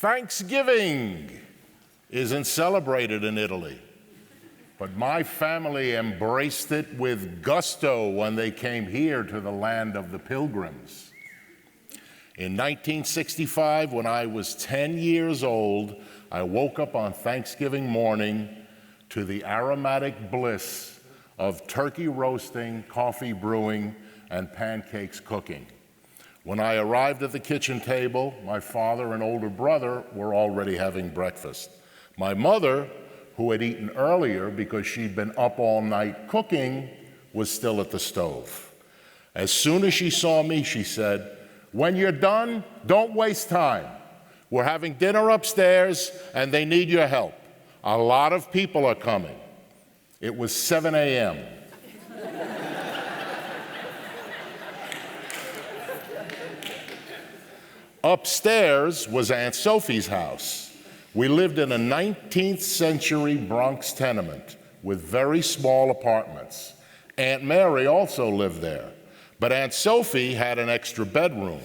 Thanksgiving isn't celebrated in Italy, but my family embraced it with gusto when they came here to the land of the Pilgrims. In 1965, when I was 10 years old, I woke up on Thanksgiving morning to the aromatic bliss of turkey roasting, coffee brewing, and pancakes cooking. When I arrived at the kitchen table, my father and older brother were already having breakfast. My mother, who had eaten earlier because she'd been up all night cooking, was still at the stove. As soon as she saw me, she said, "When you're done, don't waste time. We're having dinner upstairs and they need your help. A lot of people are coming." It was 7 a.m. Upstairs was Aunt Sophie's house. We lived in a 19th century Bronx tenement with very small apartments. Aunt Mary also lived there, but Aunt Sophie had an extra bedroom,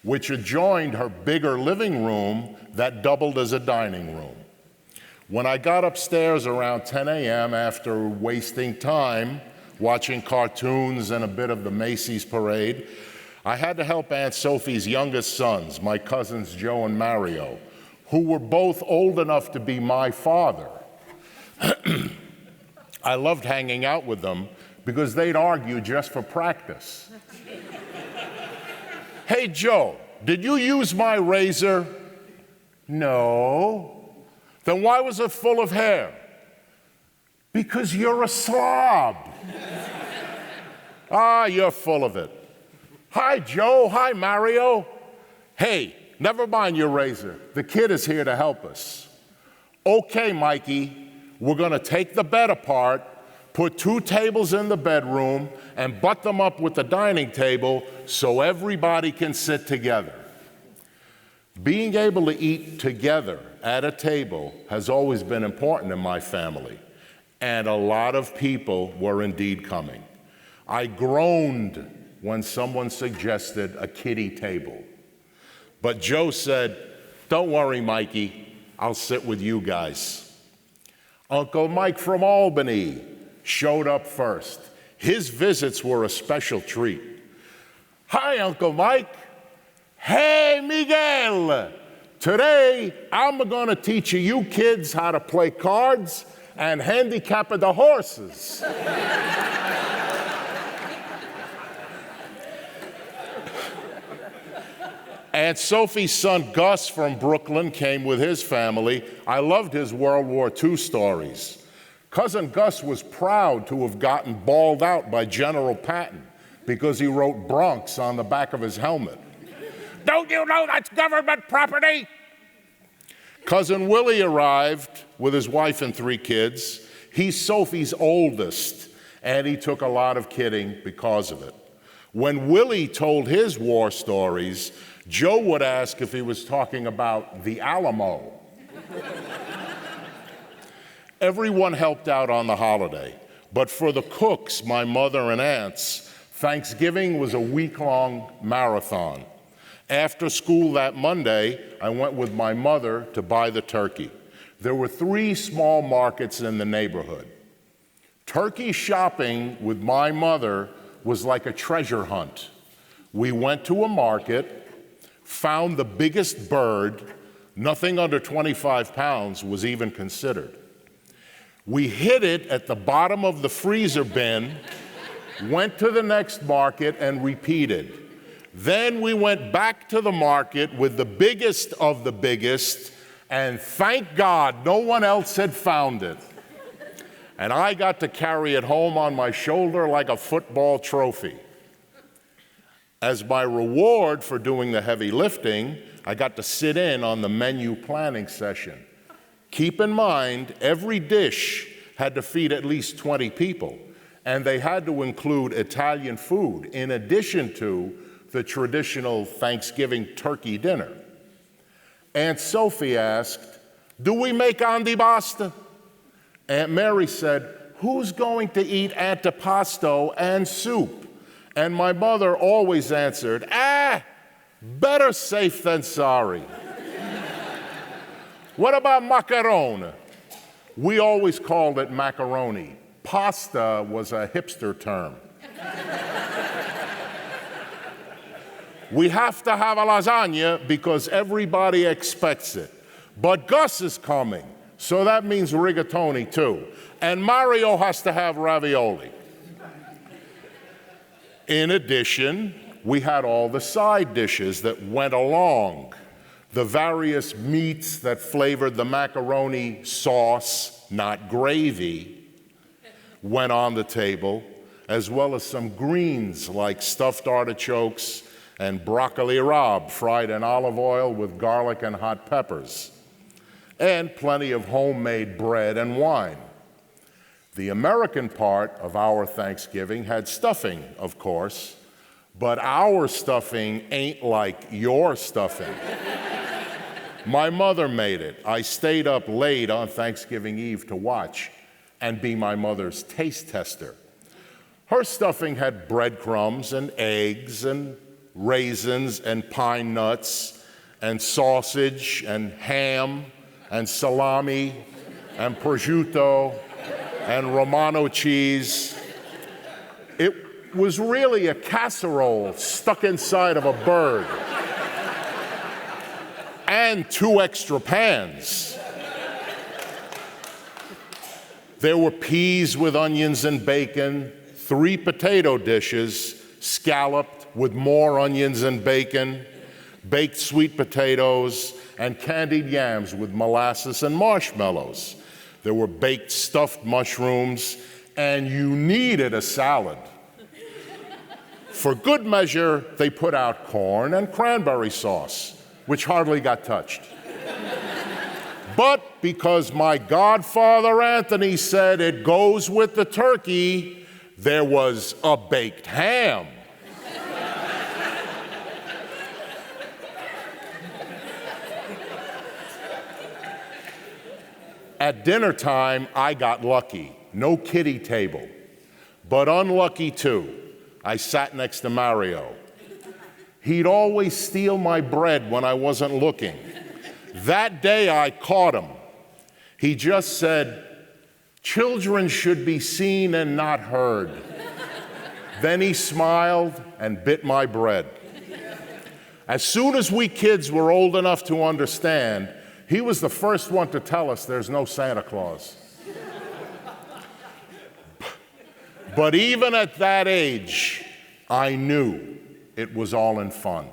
which adjoined her bigger living room that doubled as a dining room. When I got upstairs around 10 a.m. after wasting time watching cartoons and a bit of the Macy's parade, I had to help Aunt Sophie's youngest sons, my cousins Joe and Mario, who were both old enough to be my father. I loved hanging out with them because they'd argue just for practice. "Hey, Joe, did you use my razor?" "No." "Then why was it full of hair?" "Because you're a slob." "Ah, you're full of it." "Hi, Joe. Hi, Mario." "Hey, never mind your razor. The kid is here to help us." "Okay, Mikey, we're going to take the bed apart, put 2 tables in the bedroom, and butt them up with the dining table so everybody can sit together." Being able to eat together at a table has always been important in my family, and a lot of people were indeed coming. I groaned when someone suggested a kiddie table. But Joe said, "Don't worry, Mikey, I'll sit with you guys." Uncle Mike from Albany showed up first. His visits were a special treat. "Hi, Uncle Mike." "Hey, Miguel. Today, I'm gonna teach you kids how to play cards and handicap the horses." Aunt Sophie's son Gus from Brooklyn came with his family. I loved his World War II stories. Cousin Gus was proud to have gotten bawled out by General Patton because he wrote Bronx on the back of his helmet. "Don't you know that's government property?" Cousin Willie arrived with his wife and 3 kids. He's Sophie's oldest, and he took a lot of kidding because of it. When Willie told his war stories, Joe would ask if he was talking about the Alamo. Everyone helped out on the holiday, but for the cooks, my mother and aunts, Thanksgiving was a week-long marathon. After school that Monday, I went with my mother to buy the turkey. There were 3 small markets in the neighborhood. Turkey shopping with my mother was like a treasure hunt. We went to a market, found the biggest bird. Nothing under 25 pounds was even considered. We hid it at the bottom of the freezer bin, went to the next market and repeated. Then we went back to the market with the biggest of the biggest, and thank God no one else had found it. And I got to carry it home on my shoulder like a football trophy. As my reward for doing the heavy lifting, I got to sit in on the menu planning session. Keep in mind, every dish had to feed at least 20 people, and they had to include Italian food in addition to the traditional Thanksgiving turkey dinner. Aunt Sophie asked, "Do we make antipasto?" Aunt Mary said, "Who's going to eat antipasto and soup?" And my mother always answered, "Better safe than sorry." What about macaroni? We always called it macaroni. Pasta was a hipster term. We have to have a lasagna because everybody expects it. But Gus is coming, so that means rigatoni too. And Mario has to have ravioli. In addition, we had all the side dishes that went along. The various meats that flavored the macaroni sauce, not gravy, went on the table, as well as some greens like stuffed artichokes and broccoli rabe fried in olive oil with garlic and hot peppers, and plenty of homemade bread and wine. The American part of our Thanksgiving had stuffing, of course, but our stuffing ain't like your stuffing. My mother made it. I stayed up late on Thanksgiving Eve to watch and be my mother's taste tester. Her stuffing had breadcrumbs and eggs and raisins and pine nuts and sausage and ham and salami and prosciutto and Romano cheese. It was really a casserole stuck inside of a bird. And 2 extra pans. There were peas with onions and bacon, 3 potato dishes, scalloped with more onions and bacon, baked sweet potatoes, and candied yams with molasses and marshmallows. There were baked stuffed mushrooms, and you needed a salad. For good measure, they put out corn and cranberry sauce, which hardly got touched. But because my godfather Anthony said it goes with the turkey, there was a baked ham. At dinner time, I got lucky. No kiddie table. But unlucky too. I sat next to Mario. He'd always steal my bread when I wasn't looking. That day I caught him. He just said, "Children should be seen and not heard." Then he smiled and bit my bread. As soon as we kids were old enough to understand, he was the first one to tell us there's no Santa Claus. But even at that age, I knew it was all in fun.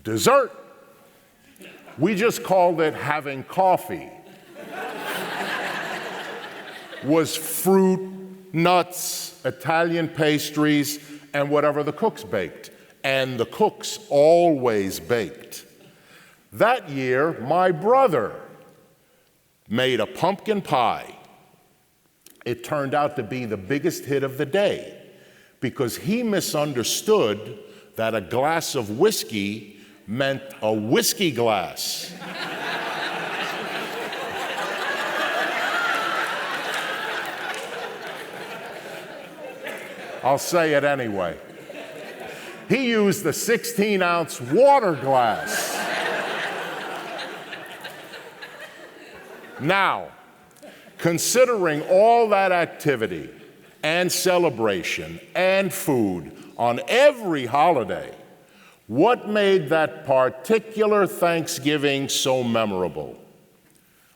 Dessert. We just called it having coffee. Was fruit, nuts, Italian pastries, and whatever the cooks baked. And the cooks always baked. That year, my brother made a pumpkin pie. It turned out to be the biggest hit of the day because he misunderstood that a glass of whiskey meant a whiskey glass. I'll say it anyway. He used the 16-ounce water glass. Now, considering all that activity and celebration and food on every holiday, what made that particular Thanksgiving so memorable?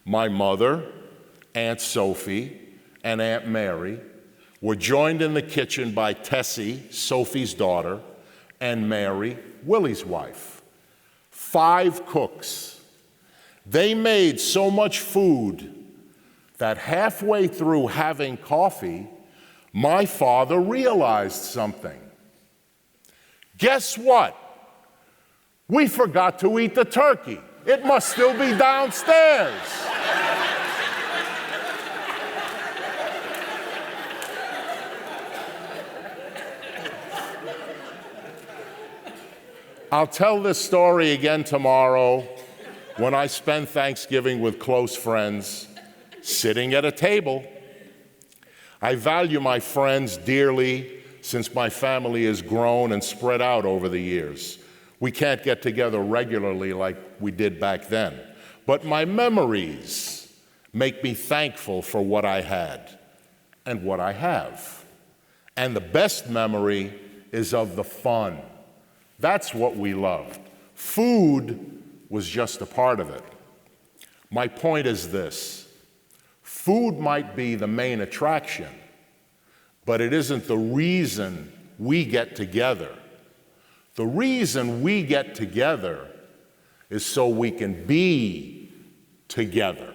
My mother, Aunt Sophie, and Aunt Mary were joined in the kitchen by Tessie, Sophie's daughter, and Mary, Willie's wife. 5 cooks. They made so much food that halfway through having coffee, my father realized something. Guess what? We forgot to eat the turkey. It must still be downstairs. I'll tell this story again tomorrow when I spend Thanksgiving with close friends, sitting at a table. I value my friends dearly since my family has grown and spread out over the years. We can't get together regularly like we did back then. but my memories make me thankful for what I had and what I have. And the best memory is of the fun. That's what we loved. Food was just a part of it. My point is this: food might be the main attraction, but it isn't the reason we get together. The reason we get together is so we can be together.